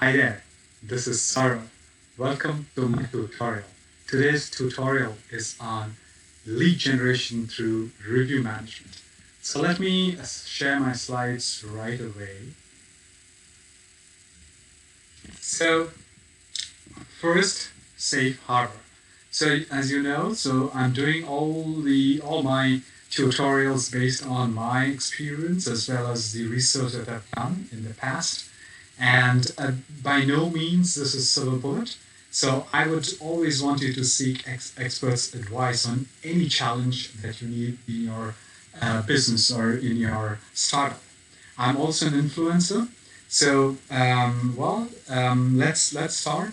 Hi there, this is Sarah. Welcome to my tutorial. Today's tutorial is on lead generation through review management. So let me share my slides right away. So first, safe harbor. So as you know, I'm doing all my tutorials based on my experience as well as the research that I've done in the past. And by no means this is silver bullet. So I would always want you to seek experts' advice on any challenge that you need in your business or in your startup. I'm also an influencer. So let's start.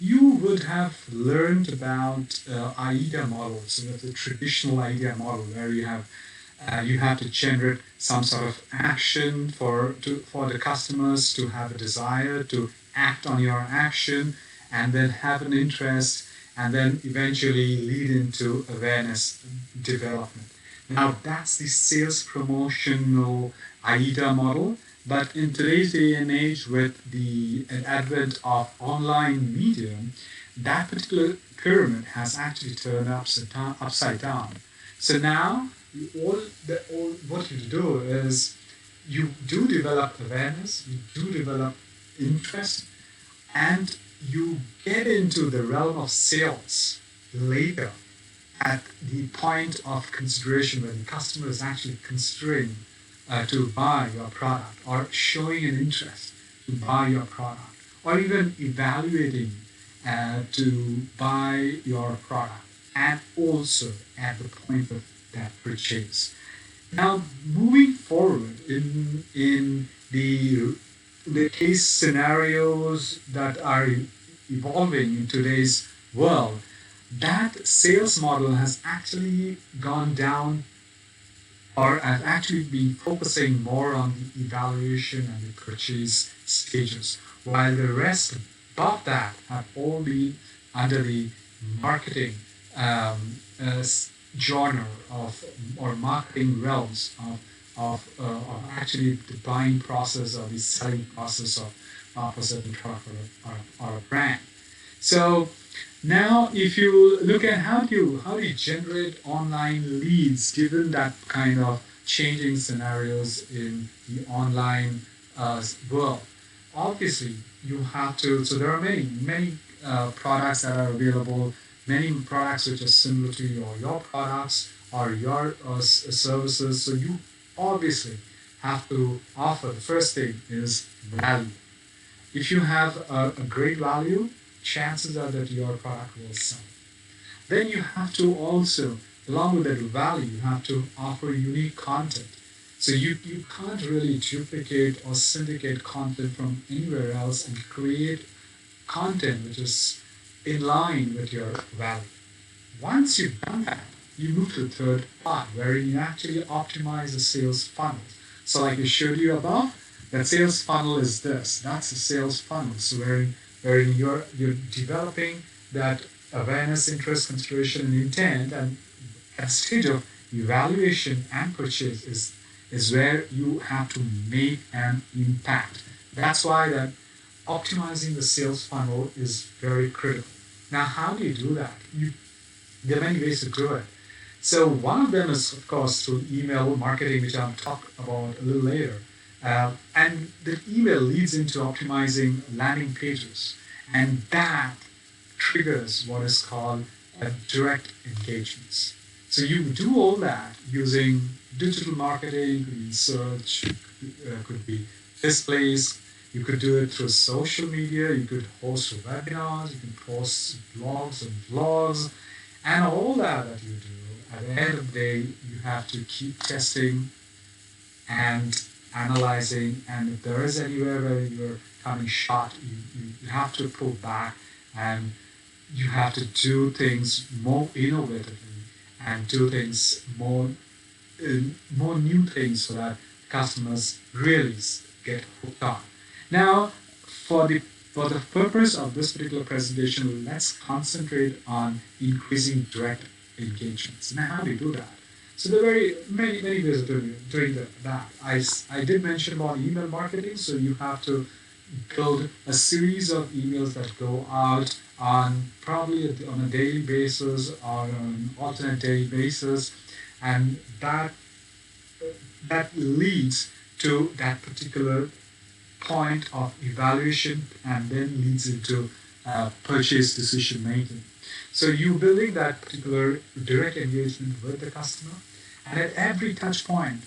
You would have learned about AIDA models, so that's a traditional AIDA model where you have to generate some sort of action for the customers to have a desire to act on your action, and then have an interest, and then eventually lead into awareness development. Now that's the sales promotional AIDA model. But in today's day and age, with the advent of online medium, that particular pyramid has actually turned upside down. So now, what you do is you do develop awareness, you do develop interest, and you get into the realm of sales later at the point of consideration when the customer is actually considering to buy your product or showing an interest to buy your product or even evaluating to buy your product, and also at the point of that purchase. Now, moving forward in the case scenarios that are evolving in today's world, that sales model has actually gone down, or have actually been focusing more on the evaluation and the purchase stages, while the rest above that have all been under the marketing genre of, or marketing realms of actually the buying process or the selling process of a certain product or a brand. So now, if you look at how do you generate online leads given that kind of changing scenarios in the online world, obviously you have to. So there are many products that are available, many products which are similar to your products or your services. So you obviously have to offer. The first thing is value. If you have a great value, chances are that your product will sell. Then you have to also, along with that value, you have to offer unique content. So you can't really duplicate or syndicate content from anywhere else and create content which is in line with your value. Once you've done that, you move to the third part where you actually optimize the sales funnel. So like I showed you above, that sales funnel is this. That's the sales funnel. So wherein you're developing that awareness, interest, consideration, and intent, and at the stage of evaluation and purchase is where you have to make an impact. That's why that optimizing the sales funnel is very critical. Now, how do you do that? There are many ways to do it. So one of them is, of course, through email marketing, which I'll talk about a little later. And the email leads into optimizing landing pages, and that triggers what is called direct engagements. So you do all that using digital marketing, could be search, could be displays. You could do it through social media. You could host webinars. You can post blogs and vlogs, and all that you do. At the end of the day, you have to keep testing and analyzing, and if there is anywhere where you're coming short, you have to pull back, and you have to do things more innovatively and do things more new things so that customers really get hooked on. Now, for the purpose of this particular presentation, let's concentrate on increasing direct engagements. Now, how do you do that? So there are very many ways of doing that. I did mention about email marketing, so you have to build a series of emails that go out on probably on a daily basis or on an alternate day basis, and that leads to that particular point of evaluation and then leads into purchase decision making. So you building that particular direct engagement with the customer, and at every touch point,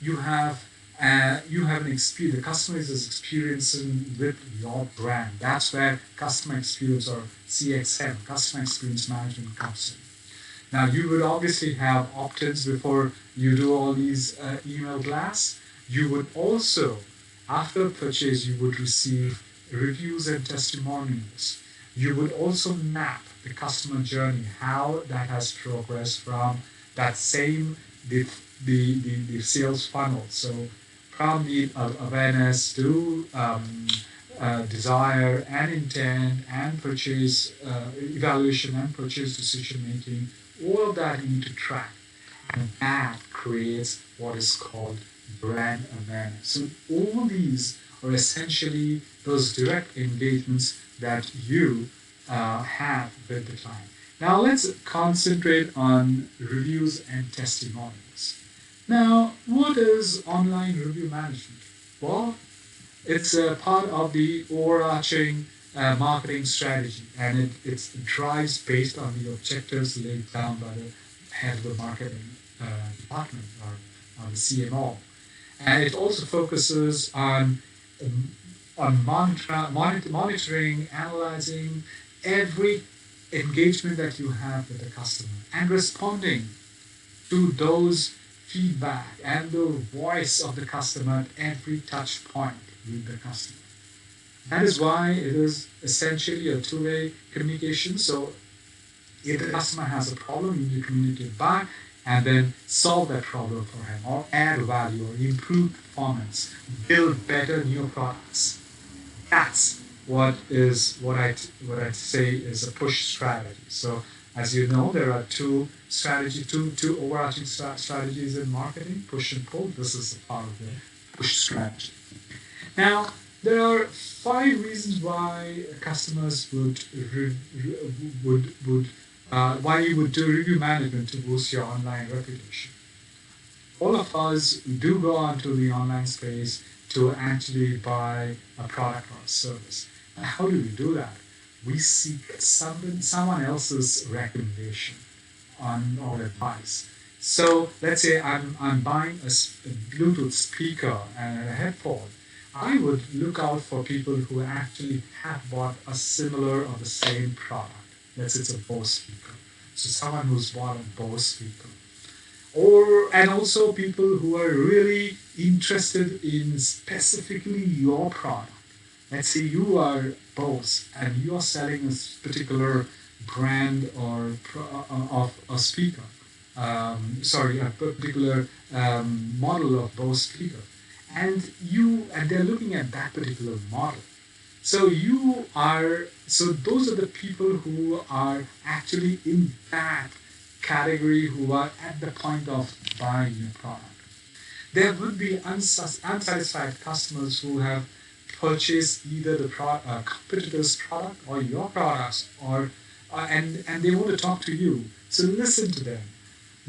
you have an experience. The customer is experiencing with your brand. That's where customer experience or CXM, customer experience management, comes in. Now, you would obviously have opt-ins before you do all these email blasts. You would also, after purchase, you would receive reviews and testimonials. You would also map the customer journey, how that has progressed from that same the sales funnel. So from the awareness to desire and intent and purchase evaluation and purchase decision making, all of that you need to track, and that creates what is called brand awareness. So all these are essentially those direct engagements that you have with the client. Now let's concentrate on reviews and testimonials. Now, what is online review management? Well, it's a part of the overarching marketing strategy, and it drives based on the objectives laid down by the head of the marketing department or the CMO. And it also focuses um, on monitoring, analyzing every engagement that you have with the customer and responding to those feedback and the voice of the customer at every touch point with the customer. That is why it is essentially a two-way communication. So if the customer has a problem, you need to communicate back and then solve that problem for him or add value or improve performance, build better new products. That's what I say is a push strategy. So as you know, there are two overarching strategies in marketing: push and pull. This is a part of the push strategy. Now, there are five reasons why customers why you would do review management to boost your online reputation. All of us do go onto the online space to actually buy a product or a service. And how do we do that? We seek someone else's recommendation on our advice. So let's say I'm buying a Bluetooth speaker and a headphone. I would look out for people who actually have bought a similar or the same product. Let's say it's a Bose speaker. So someone who's bought a Bose speaker, or and also people who are really interested in specifically your product. Let's say you are Bose and you are selling a particular brand or of a speaker. Sorry, a particular model of Bose speaker, and they're looking at that particular model. So those are the people who are actually in that category who are at the point of buying your product. There would be unsatisfied customers who have purchased either the competitor's product or your products, or and they want to talk to you. So listen to them.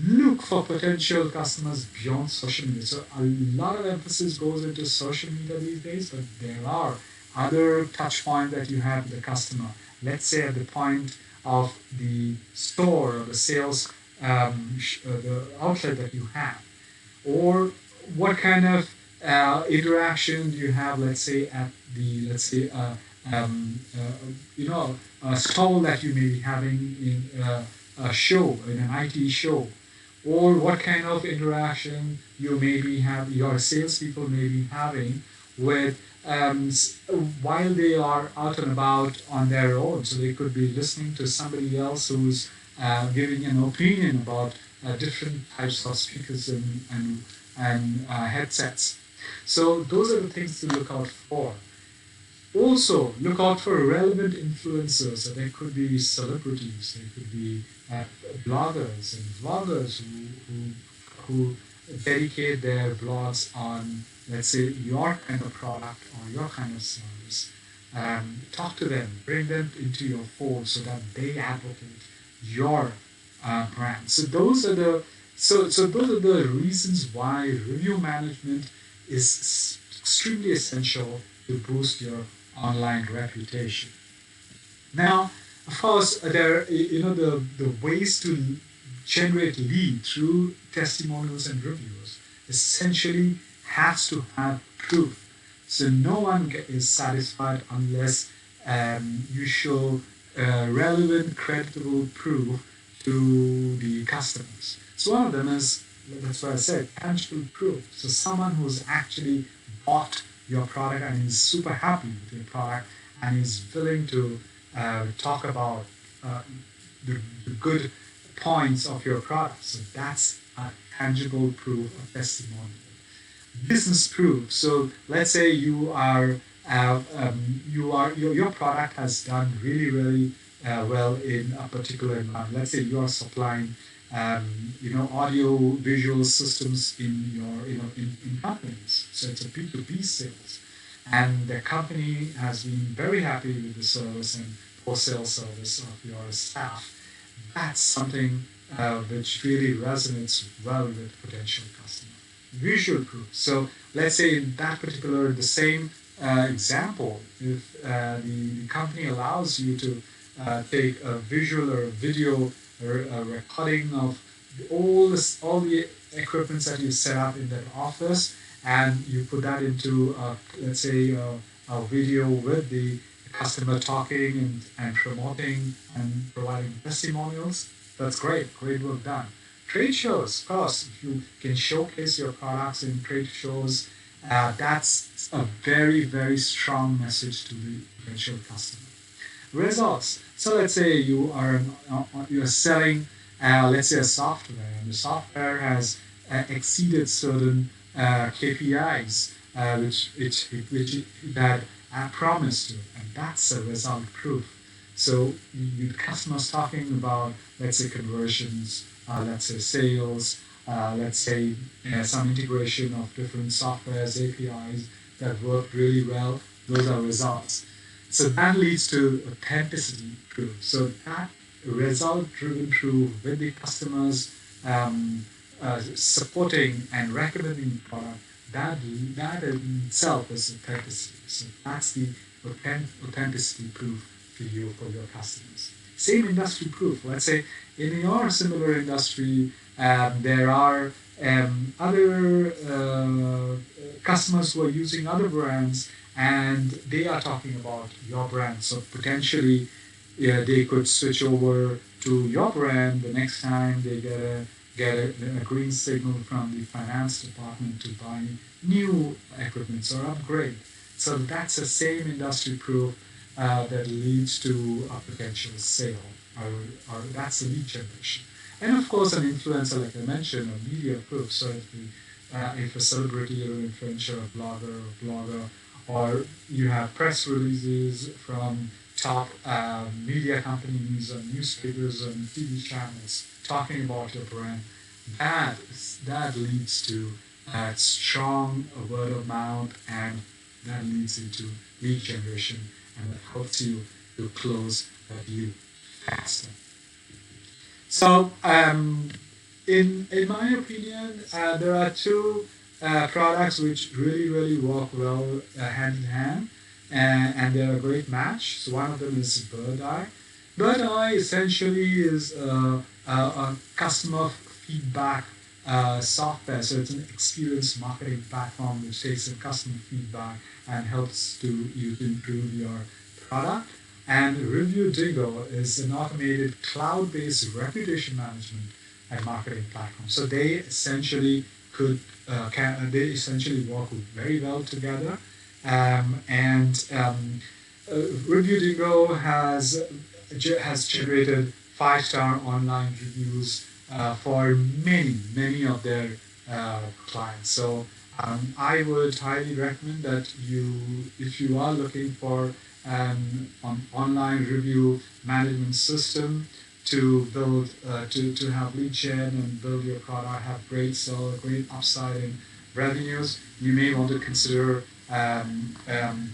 Look for potential customers beyond social media. So a lot of emphasis goes into social media these days, but there are other touch points that you have with the customer. Let's say at the point of the store or the sales the outlet that you have, or what kind of interaction do you have, let's say at the a stall that you may be having in a show, in an IT show, or what kind of interaction you may be have your salespeople may be having with while they are out and about on their own. So they could be listening to somebody else who's giving an opinion about different types of speakers and headsets. So those are the things to look out for. Also, look out for relevant influencers. So they could be celebrities, they could be bloggers and vloggers who dedicate their vlogs on let's say, your kind of product or your kind of service, talk to them, bring them into your fold so that they advocate your brand. So those are the reasons why review management is extremely essential to boost your online reputation. Now, of course, the ways to generate lead through testimonials and reviews essentially has to have proof. So no one is satisfied unless you show relevant, credible proof to the customers. So one of them is, that's what I said, tangible proof. So someone who's actually bought your product and is super happy with your product and is willing to talk about uh, the good points of your product. So that's a tangible proof of testimonial. Business proof. So let's say your product has done really well in a particular environment. Let's say you are supplying audio visual systems in your in companies. So it's a B2B sales, and the company has been very happy with the service and post-sale service of your staff. That's something which really resonates well with potential customers. Visual proof. So let's say in that particular, the same example, if the company allows you to take a visual or a video or a recording of all the equipments that you set up in that office, and you put that into let's say a video with the customer talking and promoting and providing testimonials. That's great work done. Trade shows, of course, if you can showcase your products in trade shows, that's a very strong message to the potential customer. Results. So let's say you're selling, let's say, a software, and the software has exceeded certain KPIs, which it had promised to, and that's a result proof. So customers talking about, let's say, conversions, let's say sales, let's say some integration of different softwares, APIs that work really well. Those are results. So that leads to authenticity proof. So that result-driven proof with the customers supporting and recommending the product, that in itself is authenticity. So that's the authenticity proof for you, for your customers. Same industry proof. Let's say in your similar industry, there are other customers who are using other brands, and they are talking about your brand. So potentially, yeah, they could switch over to your brand the next time they get a green signal from the finance department to buy new equipment or upgrade. So that's the same industry proof that leads to a potential sale, or that's the lead generation. And of course, an influencer, like I mentioned, a media proof. So if a celebrity or influencer, a blogger, or you have press releases from top media companies or newspapers and TV channels talking about your brand, that leads to strong word of mouth, and that leads into lead generation, and that helps you to close a deal faster. So, in my opinion, there are two products which really work well hand in hand, and they're a great match. So one of them is Bird Eye. Bird Eye essentially is a customer feedback software. So it's an experience marketing platform which takes in customer feedback and helps you to improve your product. And Review Dingo is an automated cloud-based reputation management and marketing platform. So they essentially work very well together. And Review Dingo has generated 5-star online reviews for many of their clients. So I would highly recommend that if you are looking for an online review management system to build, to have lead gen and build your product, have great sell, great upside in revenues, you may want to consider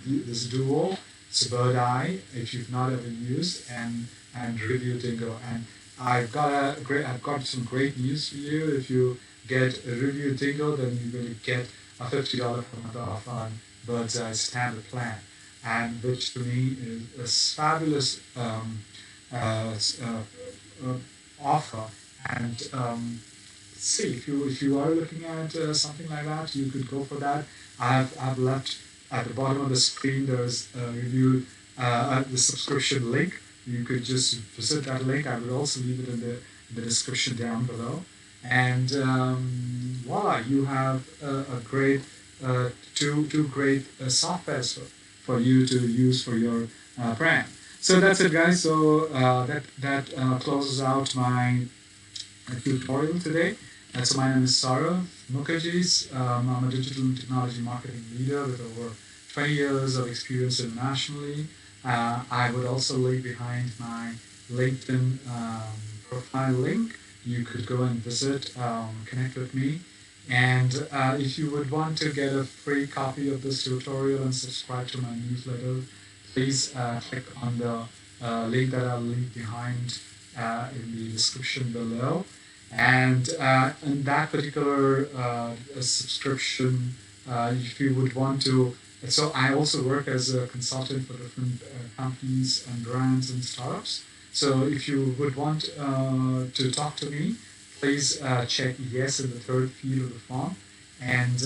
this duo, it's Bird Eye, if you've not ever used, and Review Dingo. And I've got some great news for you. If you get a Review Dingo, then you're going to get a $50 per month off on Bird's Eye standard plan, and which to me is a fabulous uh, uh, offer. And see, if you are looking at something like that, you could go for that. I've left at the bottom of the screen. There's a review, the subscription link. You could just visit that link. I will also leave it in the description down below. And voila, you have a great two great softwares for you to use for your brand. So that's it, guys. So that closes out my tutorial today. So my name is Saurav Mukherjee. I'm a digital and technology marketing leader with over 20 years of experience internationally. I would also leave behind my LinkedIn profile link. You could go and visit, connect with me. And if you would want to get a free copy of this tutorial and subscribe to my newsletter, please click on the link that I'll leave behind in the description below. And in that particular subscription, if you would want to, so I also work as a consultant for different companies and brands and startups. So if you would want to talk to me, please check yes in the third field of the form, and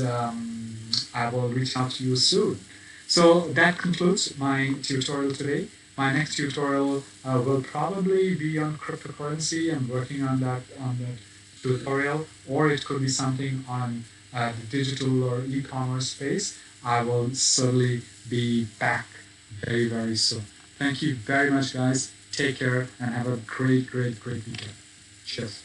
I will reach out to you soon. So that concludes my tutorial today. My next tutorial will probably be on cryptocurrency. I'm working on that tutorial, or it could be something on the digital or e-commerce space. I will certainly be back very soon. Thank you very much, guys. Take care and have a great weekend. Cheers.